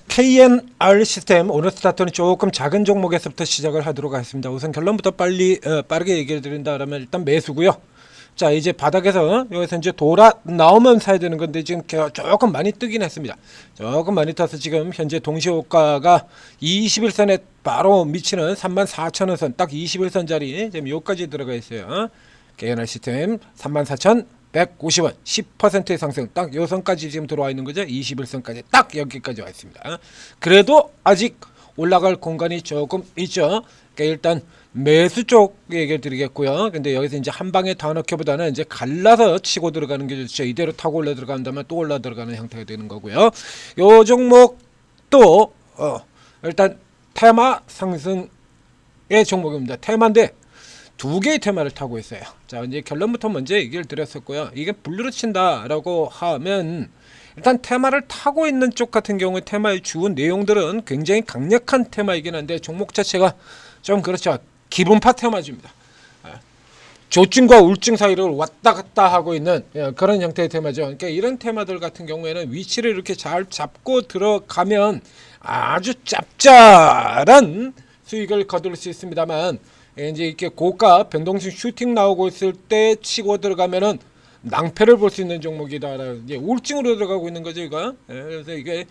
KNR 시스템 오늘 스타트는 조금 작은 종목에서부터 시작을 하도록 하겠습니다. 우선 결론부터 빠르게 얘기를 드린다면 일단 매수고요. 자, 이제 바닥에서 여기서 이제 돌아 나오면 사야 되는 건데 지금 조금 많이 뜨긴 했습니다. 조금 많이 타서 지금 현재 동시호가가 21선에 바로 미치는 34,000원 선, 딱 21선짜리 지금 여기까지 들어가 있어요. KNR 시스템 34,150원 10%의 상승, 딱 요 선까지 지금 들어와 있는 거죠. 21선까지 딱 여기까지 와 있습니다. 그래도 아직 올라갈 공간이 조금 있죠. 그러니까 일단 매수 쪽 얘기를 드리겠고요. 근데 여기서 이제 한 방에 다 넣기보다는 이제 갈라서 치고 들어가는 게 좋죠. 이대로 타고 올라 들어간다면 또 올라 들어가는 형태가 되는 거고요. 요 종목도 일단 테마 상승의 종목입니다. 테마인데 두 개의 테마를 타고 있어요. 자, 이제 결론부터 먼저 얘기를 드렸었고요. 이게 블루로 친다라고 하면 일단 테마를 타고 있는 쪽 같은 경우에 테마의 주 내용들은 굉장히 강력한 테마이긴 한데 종목 자체가 좀 그렇죠. 기분파 테마주입니다. 조증과 우울증 사이를 왔다 갔다 하고 있는 그런 형태의 테마죠. 그러니까 이런 테마들 같은 경우에는 위치를 이렇게 잘 잡고 들어가면 아주 짭짤한 수익을 거둘 수 있습니다만, 이제 이렇게 고가 변동성 슈팅 나오고 있을 때 치고 들어가면은 낭패를 볼 수 있는 종목이다. 이제 우울증으로 들어가고 있는 거죠, 이거. 그래서 이게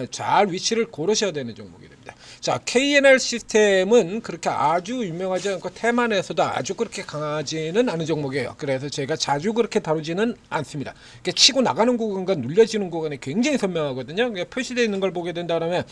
잘 위치를 고르셔야 되는 종목이 됩니다. 자, KNR 시스템은 그렇게 아주 유명하지 않고 테마 내에서도 아주 그렇게 강하지는 않은 종목이에요. 그래서 제가 자주 그렇게 다루지는 않습니다. 이렇게 치고 나가는 구간과 눌려지는 구간이 굉장히 선명하거든요. 표시되어 있는 걸 보게 된다면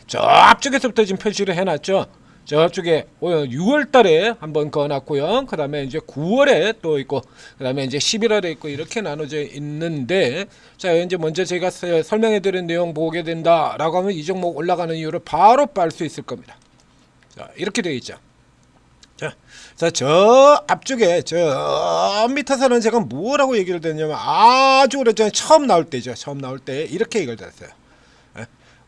저 앞쪽에서부터 지금 표시를 해놨죠. 저쪽에 6월 달에 한번 그어놨고요. 그 다음에 이제 9월에 또 있고, 그 다음에 이제 11월에 있고, 이렇게 나눠져 있는데, 자, 이제 먼저 제가 설명해 드린 내용 보게 된다라고 하면 이 종목 올라가는 이유를 바로 빨 수 있을 겁니다. 자, 이렇게 되어 있죠. 자, 저 앞쪽에 저 밑에서는 제가 뭐라고 얘기를 드렸냐면 아주 오래전에 처음 나올 때죠. 처음 나올 때 이렇게 얘기를 드렸어요.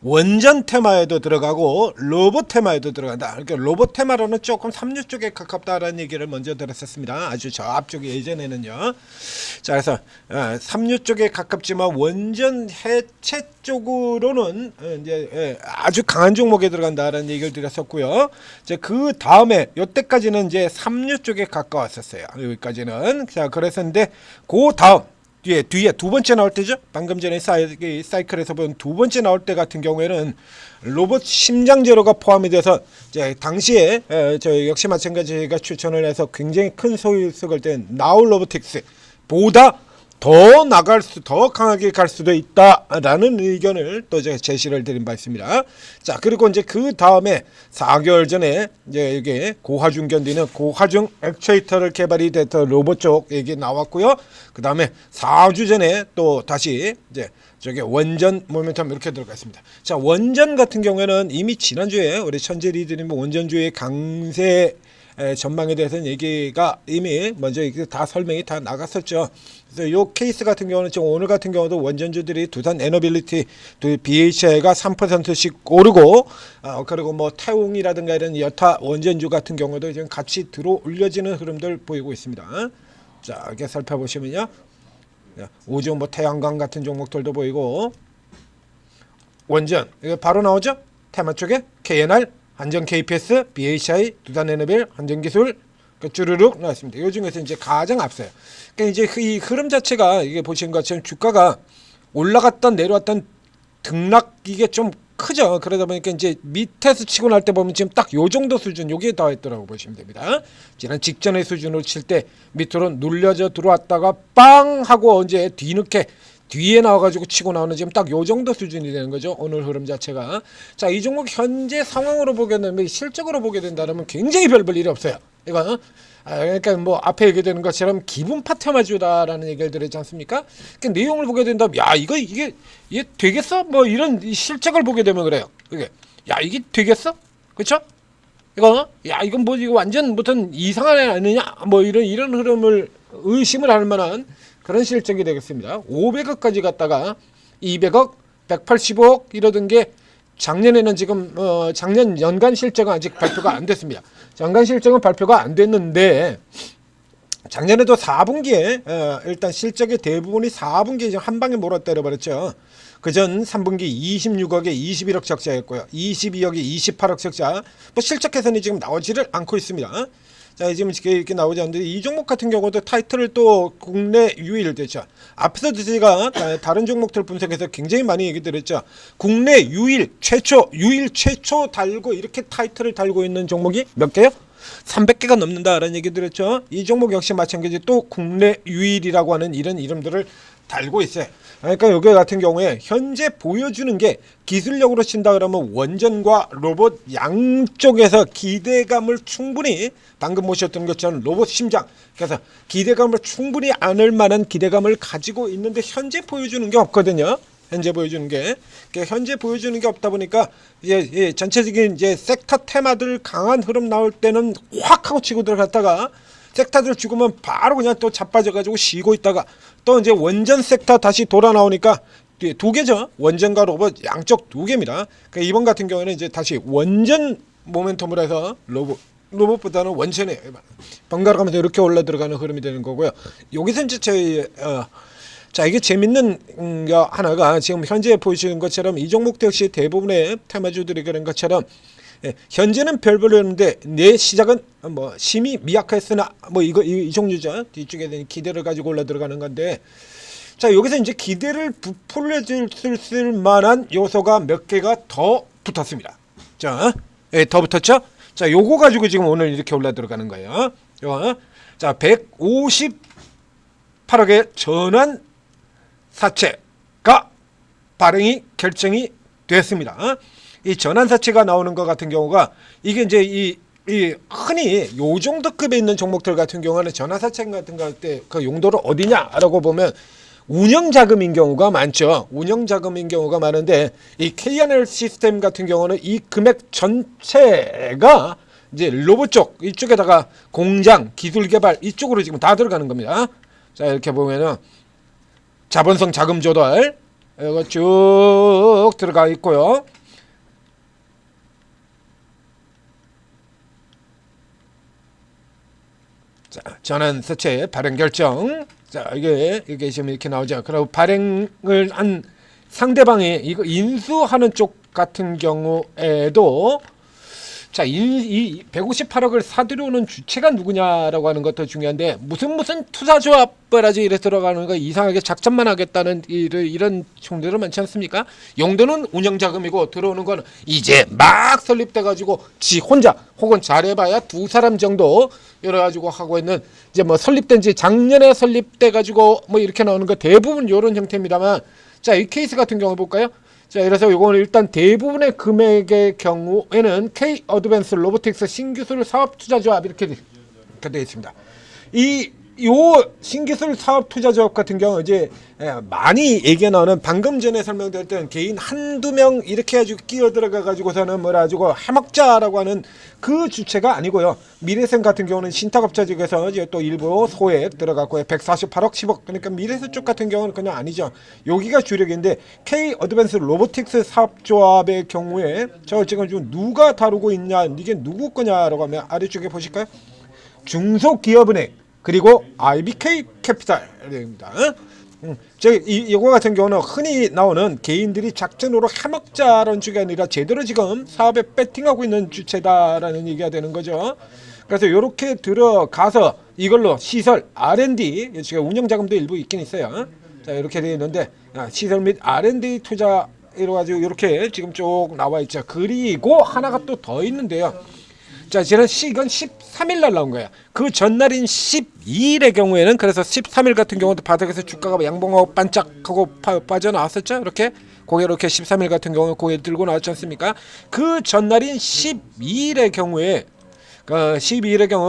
원전 테마에도 들어가고 로봇 테마에도 들어간다. 그러니까 로봇 테마로는 조금 삼류 쪽에 가깝다라는 얘기를 먼저 들었었습니다. 아주 저 앞쪽에 예전에는요. 자, 그래서 삼류 쪽에 가깝지만 원전 해체 쪽으로는 이제 아주 강한 종목에 들어간다라는 얘기를 드렸었고요. 이제 그 다음에 요때까지는 이제 삼류 쪽에 가까웠었어요. 여기까지는. 자, 그랬었는데 그 다음 뒤에 두 번째 나올 때죠. 방금 전에 사이클에서 본 두 번째 나올 때 같은 경우에는 로봇 심장 제로가 포함이 돼서 이제 당시에 저 역시 마찬가지 제가 추천을 해서 굉장히 큰 소유석을 뗀 나우 로보틱스 보다 더 강하게 갈 수도 있다라는 의견을 또 제가 제시를 드린 바 있습니다. 자, 그리고 이제 그 다음에 4개월 전에 이제 이게 고하중 견디는 고하중 액추에이터를 개발이 됐던 로봇 쪽 얘기 나왔고요. 그 다음에 4주 전에 또 다시 이제 저게 원전 모멘텀 이렇게 들어가 있습니다. 자, 원전 같은 경우에는 이미 지난주에 우리 천재 리드님 원전주의 강세 전망에 대해서는 얘기가 이미 먼저 다 설명이 다 나갔었죠. 그래서 요 케이스 같은 경우는 지금 오늘 같은 경우도 원전주들이 두산 에너빌리티, BHI가 3%씩 오르고, 그리고 뭐 태웅이라든가 이런 여타 원전주 같은 경우도 지금 같이 들어 올려지는 흐름들 보이고 있습니다. 자, 이렇게 살펴보시면요, 우주 뭐 태양광 같은 종목들도 보이고, 원전 이거 바로 나오죠. 테마 쪽에 KNR, 한전 KPS, BHI, 두산에너빌, 한전기술 쭈르륵 나왔습니다. 이 중에서 이제 가장 앞서요. 그러니까 이제 이 흐름 자체가 이게 보시는 것처럼 주가가 올라갔던 내려왔던 등락 이게 좀 크죠. 그러다 보니까 이제 밑에서 치고 날 때 보면 지금 딱 요 정도 수준 요게 더 했더라고 보시면 됩니다. 지난 직전의 수준으로 칠 때 밑으로 눌려져 들어왔다가 빵 하고 이제 뒤에 나와가지고 치고 나오는 지금 딱 요 정도 수준이 되는 거죠. 오늘 흐름 자체가. 자, 이 종목 현재 상황으로 보게 되면 실적으로 보게 된다면 굉장히 별 일이 없어요. 이거 그러니까 뭐 앞에 얘기되는 것처럼 기분파 테마주다라는 얘기를 드렸지 않습니까? 그러니까 내용을 보게 된다면 야 이게 되겠어? 뭐 이런 실적을 보게 되면 그래요. 이게 야 이게 되겠어? 그렇죠? 이거 야 이건 뭐 이거 완전 무슨 이상한 애 아니냐? 뭐 이런 흐름을 의심을 할 만한 그런 실적이 되겠습니다. 500억까지 갔다가 200억, 180억 이러던 게 작년에는 지금 작년 연간 실적은 아직 발표가 안 됐습니다. 연간 실적은 발표가 안 됐는데 작년에도 4분기에 일단 실적의 대부분이 4분기에 한 방에 몰아때려 버렸죠. 그전 3분기 26억에 21억 적자였고요. 22억에 28억 적자. 뭐 실적 개선이 지금 나오지를 않고 있습니다. 자, 지금 이렇게 나오지 않는데 이 종목 같은 경우도 타이틀을 또 국내 유일됐죠. 앞에서도 제가 다른 종목들 분석해서 굉장히 많이 얘기 드렸죠. 국내 유일 최초 달고 이렇게 타이틀을 달고 있는 종목이 몇 개요? 300개가 넘는다라는 얘기 드렸죠. 이 종목 역시 마찬가지 또 국내 유일이라고 하는 이런 이름들을 달고 있어요. 그러니까 여기 같은 경우에 현재 보여주는 게 기술력으로 친다 그러면 원전과 로봇 양쪽에서 기대감을 충분히 방금 보셨던 것처럼 로봇 심장, 그래서 기대감을 충분히 안을 만한 기대감을 가지고 있는데 현재 보여주는 게 없거든요. 현재 보여주는 게 없다 보니까 이제 전체적인 이제 섹터 테마들 강한 흐름 나올 때는 확 하고 치고 들어갔다가 섹터들 죽으면 바로 그냥 또 자빠져가지고 쉬고 있다가 또 이제 원전 섹터 다시 돌아 나오니까 두 개죠. 원전과 로봇 양쪽 두 개입니다. 그러니까 이번 같은 경우에는 이제 다시 원전 모멘텀으로 해서 로봇보다는 원전에 번갈아 가면서 이렇게 올라 들어가는 흐름이 되는 거고요. 여기서 이제 자, 이게 재밌는 거 하나가 지금 현재 보여주는 것처럼 이 종목도 역시 대부분의 테마주들이 그런 것처럼 현재는 별별로였는데 내 시작은 뭐 심히 미약했으나 뭐 이 종류죠. 뒤쪽에 기대를 가지고 올라 들어가는 건데, 자, 여기서 이제 기대를 부풀려 줄 만한 요소가 몇 개가 더 붙었습니다. 자, 더 붙었죠? 자, 요거 가지고 지금 오늘 이렇게 올라 들어가는 거예요. 자, 158억의 전환 사채가 발행이 결정이 됐습니다. 이 전환사채가 나오는 것 같은 경우가 이게 이제 이 흔히 요 정도 급에 있는 종목들 같은 경우는 전환사채 같은 거 할 때 그 용도를 어디냐라고 보면 운영자금인 경우가 많죠. 운영자금인 경우가 많은데 이 K&L 시스템 같은 경우는 이 금액 전체가 이제 로봇 쪽 이쪽에다가 공장 기술개발 이쪽으로 지금 다 들어가는 겁니다. 자, 이렇게 보면은 자본성 자금 조달 이거 쭉 들어가 있고요. 자, 전환사채 발행 결정. 자, 이게 지금 이렇게 나오죠. 그리고 발행을 한 상대방이 이거 인수하는 쪽 같은 경우에도 자, 이 158억을 사들여오는 주체가 누구냐라고 하는 것도 중요한데 무슨 투자조합을 아주 이래 들어가는 거 이상하게 작전만 하겠다는 이런 총들은 많지 않습니까? 용도는 운영자금이고 들어오는 건 이제 막 설립돼 가지고 지 혼자 혹은 잘해봐야 두 사람 정도 이래 가지고 하고 있는 이제 뭐 설립된 지 작년에 설립돼 가지고 뭐 이렇게 나오는 거 대부분 이런 형태입니다만, 자, 이 케이스 같은 경우 볼까요? 자, 그래서 이거는 일단 대부분의 금액의 경우에는 K 어드밴스 로보틱스 신기술 사업 투자조합 이렇게 되어 있습니다. 요 신기술 사업 투자조합 같은 경우 이제 많이 얘기가 나오는 방금 전에 설명드렸던 개인 한두 명 이렇게 해가지고 끼어 들어가 가지고서는 뭐라 가지고 해먹자라고 하는 그 주체가 아니고요. 미래생 같은 경우는 신탁업자 쪽에서 이제 또 일부 소액 들어갔고요. 148억 10억. 그러니까 미래생 쪽 같은 경우는 그냥 아니죠. 여기가 주력인데 K 어드밴스 로보틱스 사업조합의 경우에 저 지금 누가 다루고 있냐, 이게 누구 거냐라고 하면 아래쪽에 보실까요? 중소기업은행 그리고 IBK 캐피탈입니다. 이거 같은 경우는 흔히 나오는 개인들이 작전으로 해먹자라는 쪽이 아니라 제대로 지금 사업에 배팅하고 있는 주체다라는 얘기가 되는 거죠. 그래서 이렇게 들어가서 이걸로 시설, R&D, 지금 운영자금도 일부 있긴 있어요. 자, 이렇게 되어 있는데 시설 및 R&D 투자 이래가지고 이렇게 지금 쭉 나와 있죠. 그리고 하나가 또 더 있는데요. 자, 이건 13일 날 나온 거야. 그 전날인 12일의 경우에는 그래서 13일 같은 경우도 바닥에서 주가가 양봉하고 반짝하고 빠져나왔었죠. 이렇게 고개 이렇게 13일 같은 경우에 고개 들고 나왔지 않습니까? 그 전날인 12일의 경우에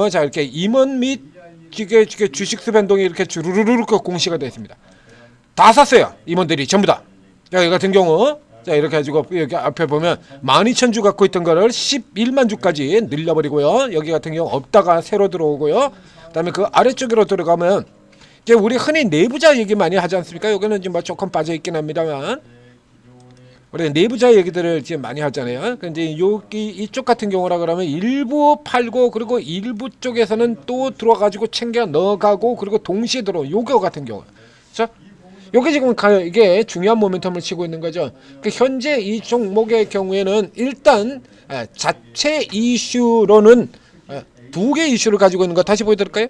자, 이렇게 임원 및 주식수 변동이 이렇게 주르르르 공시가 되어 있습니다. 다 샀어요. 임원들이 전부 다. 자, 이 같은 경우 자, 이렇게 가지고 여기 앞에 보면 12,000주 갖고 있던 거를 11만 주까지 늘려버리고요. 여기 같은 경우 없다가 새로 들어오고요. 그다음에 그 아래쪽으로 들어가면 이제 우리 흔히 내부자 얘기 많이 하지 않습니까? 여기는 지금 뭐 조금 빠져 있긴 합니다만 우리 내부자 얘기들을 지금 많이 하잖아요. 근데 여기 이쪽 같은 경우라 그러면 일부 팔고 그리고 일부 쪽에서는 또 들어가지고 챙겨 넣어가고 그리고 동시에 들어온 요거 같은 경우. 자, 요게 지금 이게 중요한 모멘텀을 치고 있는 거죠. 그 현재 이 종목의 경우에는 일단 자체 이슈로는 두 개 이슈를 가지고 있는 거 다시 보여드릴까요?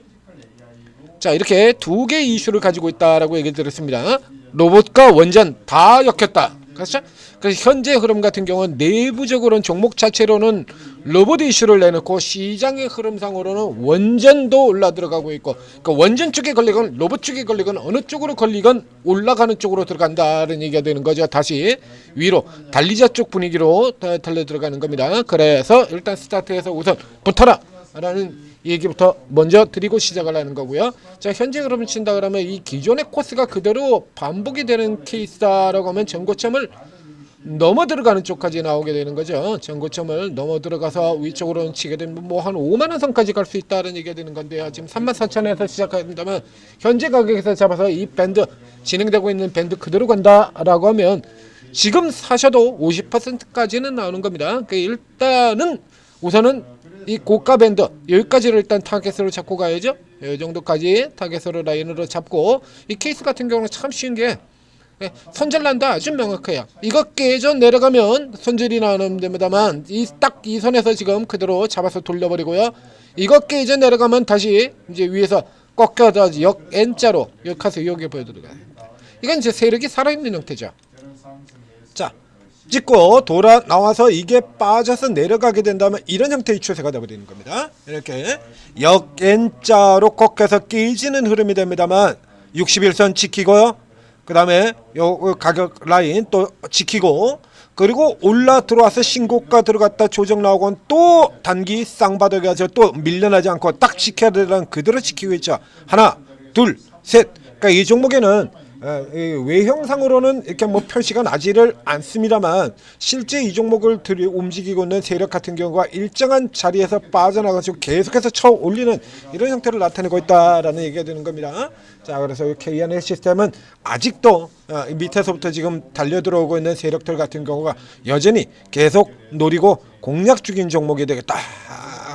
자, 이렇게 두 개 이슈를 가지고 있다라고 얘기 드렸습니다. 로봇과 원전 다 엮였다. 그렇죠? 그래서 현재 흐름 같은 경우는 내부적으로는 종목 자체로는 로봇 이슈를 내놓고 시장의 흐름상으로는 원전도 올라 들어가고 있고, 그러니까 원전 쪽에 걸리건 로봇 쪽에 걸리건 어느 쪽으로 걸리건 올라가는 쪽으로 들어간다는 얘기가 되는 거죠. 다시 위로 달리자 쪽 분위기로 달려 들어가는 겁니다. 그래서 일단 스타트에서 우선 붙어라 라는 얘기부터 먼저 드리고 시작을 하는 거고요. 자, 현재 흐름을 친다 그러면 이 기존의 코스가 그대로 반복이 되는 케이스다라고 하면 전고점을 넘어 들어가는 쪽까지 나오게 되는 거죠. 전고점을 넘어 들어가서 위쪽으로 치게 되면 뭐 한 5만 원 선까지 갈 수 있다는 얘기가 되는 건데요. 지금 34,000원에서 시작한다면 현재 가격에서 잡아서 이 밴드 진행되고 있는 밴드 그대로 간다라고 하면 지금 사셔도 50%까지는 나오는 겁니다. 그러니까 일단은 우선은 이 고가 밴드 여기까지를 일단 타겟으로 잡고 가야죠. 이 정도까지 타겟으로 라인으로 잡고, 이 케이스 같은 경우는 참 쉬운 게 손절난다 아주 명확해요. 이거 깨져 내려가면 손절이 나오는 데다만 딱 이 선에서 지금 그대로 잡아서 돌려버리고요. 이거 깨져 내려가면 다시 이제 위에서 꺾여서 역 N자로 역하서 여기 보여드려요. 이건 이제 세력이 살아있는 형태죠. 자, 찍고 돌아 나와서 이게 빠져서 내려가게 된다면 이런 형태의 추세가 되어버리는 겁니다. 이렇게 역 N자로 꺾여서 깨지는 흐름이 됩니다만 61선 지키고요. 그 다음에 요 가격 라인 또 지키고, 그리고 올라 들어와서 신고가 들어갔다 조정 나오고 또 단기 쌍바닥에 가서 또 밀려나지 않고 딱 지켜야 되는 그대로 지키고 있죠. 하나 둘 셋. 그러니까 이 종목에는 외형상으로는 이렇게 뭐 표시가 나지를 않습니다만 실제 이 종목을 움직이고 있는 세력 같은 경우가 일정한 자리에서 빠져나가서 계속해서 쳐 올리는 이런 형태를 나타내고 있다라는 얘기가 되는 겁니다. 자, 그래서 K&L 시스템은 아직도 밑에서부터 지금 달려 들어오고 있는 세력들 같은 경우가 여전히 계속 노리고 공략 중인 종목이 되겠다.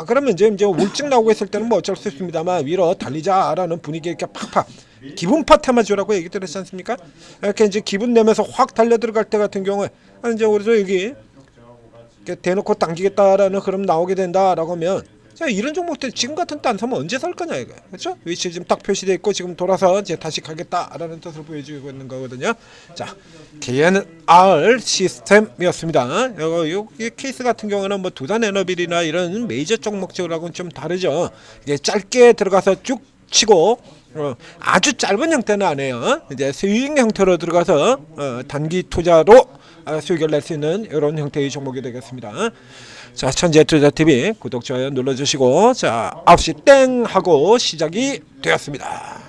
그러면 이제 울증 나오고 있을 때는 뭐 어쩔 수 없습니다만 위로 달리자라는 분위기 이렇게 팍팍 기분파 테마주라고 얘기 드렸지 않습니까? 이렇게 이제 기분 내면서 확 달려 들어갈 때 같은 경우에 이제 그래서 여기 이렇게 대놓고 당기겠다라는 흐름 나오게 된다라고 하면, 자, 이런 종목들 지금 같은 때 안 사면 언제 살 거냐 이거, 그렇죠? 위치 지금 딱 표시돼 있고 지금 돌아서 이제 다시 가겠다라는 뜻을 보여주고 있는 거거든요. 자, K&R 시스템이었습니다. 이 케이스 같은 경우는 뭐 두산 에너빌이나 이런 메이저 종목들하고는 좀 다르죠. 이게 짧게 들어가서 쭉 치고 아주 짧은 형태는 아니에요. 이제 스윙 형태로 들어가서 단기 투자로 수익을 낼 수 있는 이런 형태의 종목이 되겠습니다. 자, 천재투자TV 구독, 좋아요 눌러주시고, 자, 9시 땡 하고 시작이 되었습니다.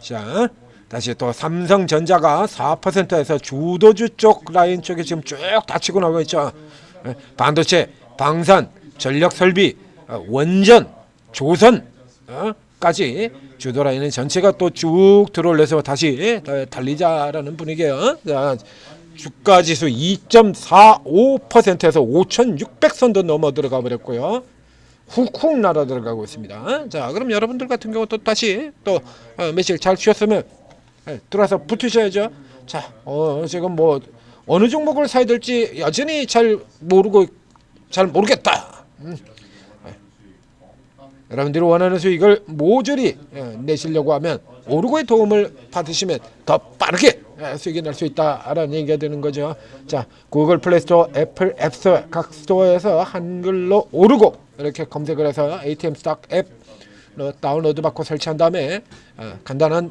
자, 다시 또 삼성전자가 4%에서 주도주 쪽 라인 쪽에 지금 쭉 다치고 나오고 있죠. 반도체, 방산, 전력설비, 원전, 조선 까지 주도 라인은 전체가 또 쭉 들어올려서 다시 달리자라는 분위기예요. 자, 주가 지수 2.45%에서 5,600선도 넘어 들어가 버렸고요. 훅훅 날아 들어가고 있습니다. 자, 그럼 여러분들 같은 경우 또 다시 또 며칠 잘 쉬었으면 들어와서 붙으셔야죠. 자, 지금 뭐 어느 종목을 사야 될지 여전히 잘 모르겠다. 여러분들이 원하는 수익을 모조리 내시려고 하면 오르고의 도움을 받으시면 더 빠르게 수익이 날 수 있다라는 얘기가 되는 거죠. 자, 구글 플레이스토어, 애플 앱스토어 각 스토어에서 한글로 오르고 이렇게 검색을 해서 ATM 스탁 앱 다운로드 받고 설치한 다음에 간단한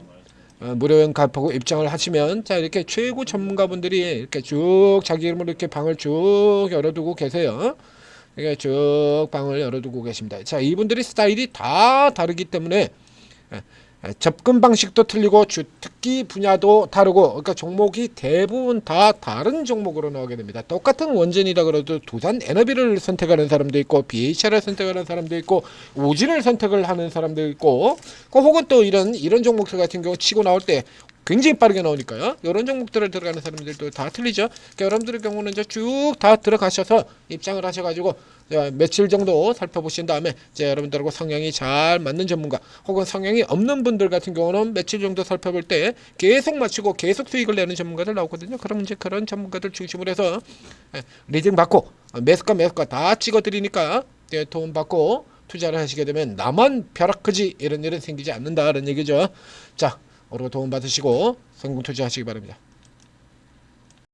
무료용 가입하고 입장을 하시면, 자, 이렇게 최고 전문가분들이 이렇게 쭉 자기 이름으로 이렇게 방을 쭉 열어두고 계세요. 이게 쭉 방을 열어두고 계십니다. 자, 이분들이 스타일이 다 다르기 때문에 접근 방식도 틀리고 주특기 분야도 다르고, 그러니까 종목이 대부분 다 다른 종목으로 나오게 됩니다. 똑같은 원전이라 그래도 두산 에너비를 선택하는 사람도 있고, BHR을 선택하는 사람도 있고, 우진을 선택을 하는 사람도 있고, 혹은 또 이런 종목들 같은 경우 치고 나올 때 굉장히 빠르게 나오니까요. 이런 종목들을 들어가는 사람들도 다 틀리죠. 그러니까 여러분들의 경우는 이제 쭉 다 들어가셔서 입장을 하셔가지고 며칠 정도 살펴보신 다음에 이제 여러분들하고 성향이 잘 맞는 전문가 혹은 성향이 없는 분들 같은 경우는 며칠 정도 살펴볼 때 계속 맞추고 계속 수익을 내는 전문가들 나오거든요. 그럼 이제 그런 전문가들 중심으로 해서 리딩 받고 매수가 다 찍어 드리니까 도움 받고 투자를 하시게 되면 나만 벼락크지 이런 일은 생기지 않는다는 얘기죠. 자, 오늘 도움 받으시고 성공 투자하시기 바랍니다.